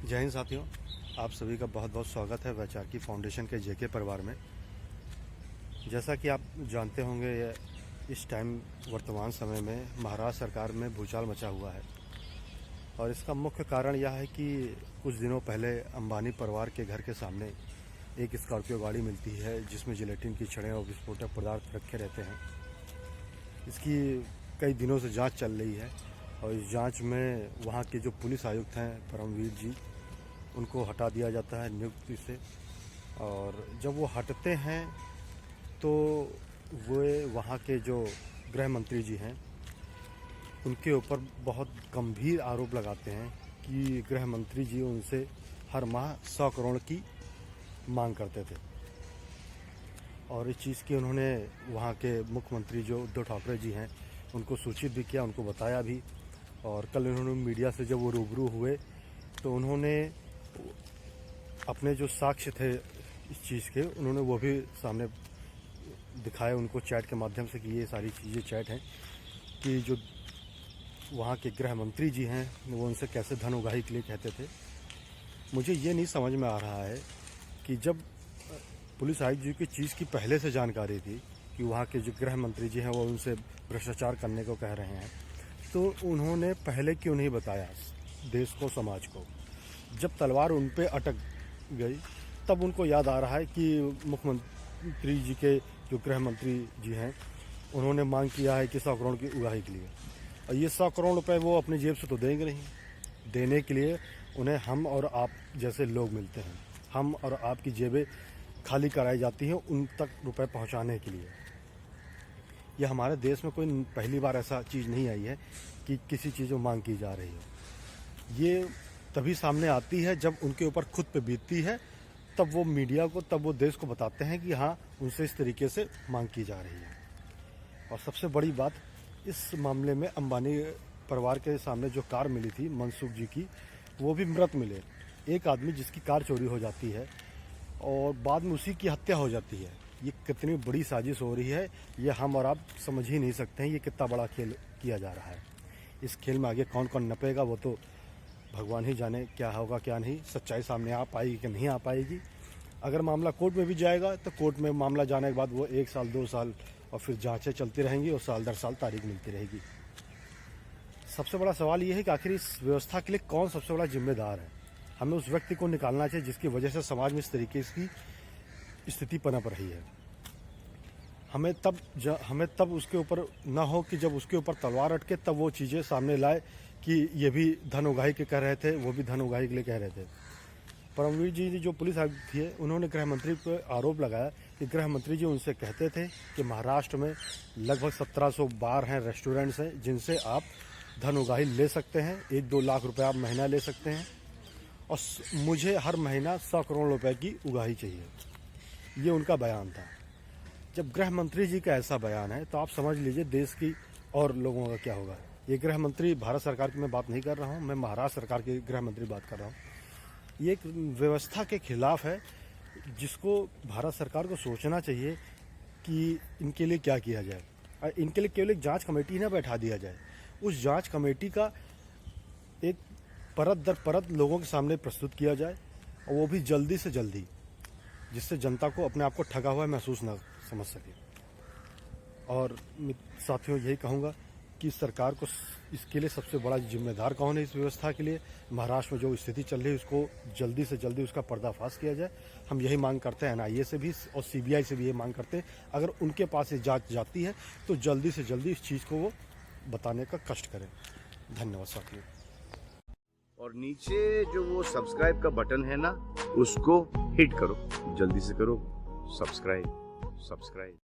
जय हिंद साथियों, आप सभी का बहुत बहुत स्वागत है वैचारिकी फाउंडेशन के जेके परिवार में। जैसा कि आप जानते होंगे, इस टाइम वर्तमान समय में महाराष्ट्र सरकार में भूचाल मचा हुआ है और इसका मुख्य कारण यह है कि कुछ दिनों पहले अंबानी परिवार के घर के सामने एक स्कॉर्पियो गाड़ी मिलती है जिसमें जिलेटिन की छड़ें और विस्फोटक पदार्थ रखे रहते हैं। इसकी कई दिनों से जांच चल रही है और इस जांच में वहाँ के जो पुलिस आयुक्त हैं परमवीर जी, उनको हटा दिया जाता है नियुक्ति से। और जब वो हटते हैं तो वे वहाँ के जो गृह मंत्री जी हैं उनके ऊपर बहुत गंभीर आरोप लगाते हैं कि गृह मंत्री जी उनसे हर माह 100 करोड़ की मांग करते थे। और इस चीज़ की उन्होंने वहाँ के मुख्यमंत्री जो उद्धव ठाकरे जी हैं उनको सूचित भी किया, उनको बताया भी। और कल उन्होंने मीडिया से जब वो रूबरू हुए तो उन्होंने अपने जो साक्ष्य थे इस चीज़ के, उन्होंने वो भी सामने दिखाए उनको चैट के माध्यम से कि ये सारी चीज़ें चैट हैं कि जो वहाँ के गृह मंत्री जी हैं वो उनसे कैसे धन उगाही के लिए कहते थे। मुझे ये नहीं समझ में आ रहा है कि जब पुलिस आयुक्त जी की चीज़ की पहले से जानकारी थी कि वहाँ के जो गृह मंत्री जी हैं वो उनसे भ्रष्टाचार करने को कह रहे हैं, तो उन्होंने पहले क्यों नहीं बताया देश को, समाज को। जब तलवार उन पे अटक गई तब उनको याद आ रहा है कि मुख्यमंत्री जी के जो गृह मंत्री जी हैं उन्होंने मांग किया है कि 100 करोड़ की उगाही के लिए। और ये 100 करोड़ रुपए वो अपनी जेब से तो देंगे नहीं, देने के लिए उन्हें हम और आप जैसे लोग मिलते हैं। हम और आपकी जेबें खाली कराई जाती हैं उन तक रुपए पहुंचाने के लिए। यह हमारे देश में कोई पहली बार ऐसा चीज़ नहीं आई है कि किसी चीज़ में मांग की जा रही है। ये तभी सामने आती है जब उनके ऊपर खुद पे बीतती है, तब वो मीडिया को, तब वो देश को बताते हैं कि हाँ, उनसे इस तरीके से मांग की जा रही है। और सबसे बड़ी बात इस मामले में अंबानी परिवार के सामने जो कार मिली थी मनसुख जी की, वो भी मृत मिले। एक आदमी जिसकी कार चोरी हो जाती है और बाद में उसी की हत्या हो जाती है, ये कितनी बड़ी साजिश हो रही है ये हम और आप समझ ही नहीं सकते हैं। ये कितना बड़ा खेल किया जा रहा है। इस खेल में आगे कौन कौन नपेगा वो तो भगवान ही जाने, क्या होगा क्या नहीं, सच्चाई सामने आ पाएगी कि नहीं आ पाएगी। अगर मामला कोर्ट में भी जाएगा तो कोर्ट में मामला जाने के बाद वो 1 साल 2 साल और फिर जांचें चलती रहेंगी और साल दर साल तारीख मिलती रहेगी। सबसे बड़ा सवाल ये है कि आखिर इस व्यवस्था के लिए कौन सबसे बड़ा जिम्मेदार है। हमें उस व्यक्ति को निकालना चाहिए जिसकी वजह से समाज में इस तरीके की स्थिति पनप रही है। हमें तब उसके ऊपर न हो कि जब उसके ऊपर तलवार अटके तब वो चीज़ें सामने लाए कि ये भी धन उगाही के कह रहे थे, वो भी धन उगाही के लिए कह रहे थे। परमवीर जी जो पुलिस आयुक्त थे उन्होंने गृह मंत्री पर आरोप लगाया कि गृह मंत्री जी उनसे कहते थे कि महाराष्ट्र में लगभग 1700 बार हैं, रेस्टोरेंट्स हैं जिनसे आप धन उगाही ले सकते हैं, 1-2 लाख रुपए आप महीना ले सकते हैं और मुझे हर महीना 100 करोड़ रुपए की उगाही चाहिए। ये उनका बयान था। जब गृह मंत्री जी का ऐसा बयान है तो आप समझ लीजिए देश की और लोगों का क्या होगा। ये गृह मंत्री भारत सरकार की मैं बात नहीं कर रहा हूँ, मैं महाराष्ट्र सरकार के गृह मंत्री बात कर रहा हूँ। ये एक व्यवस्था के खिलाफ है जिसको भारत सरकार को सोचना चाहिए कि इनके लिए क्या किया जाए। और इनके लिए केवल एक जांच कमेटी ना बैठा दिया जाए, उस जांच कमेटी का एक परत दर परत लोगों के सामने प्रस्तुत किया जाए और वो भी जल्दी से जल्दी, जिससे जनता को अपने आप को ठगा हुआ महसूस न समझ सके। और साथियों यही कहूँगा कि सरकार को इसके लिए सबसे बड़ा जिम्मेदार कौन है इस व्यवस्था के लिए। महाराष्ट्र में जो स्थिति चल रही है उसको जल्दी से जल्दी उसका पर्दाफाश किया जाए। हम यही मांग करते हैं NIA से भी और CBI से भी ये मांग करते हैं, अगर उनके पास ये जांच जाती है तो जल्दी से जल्दी इस चीज़ को वो बताने का कष्ट करें। धन्यवाद साथियों। और नीचे जो वो सब्सक्राइब का बटन है ना, उसको हिट करो, जल्दी से करो सब्सक्राइब।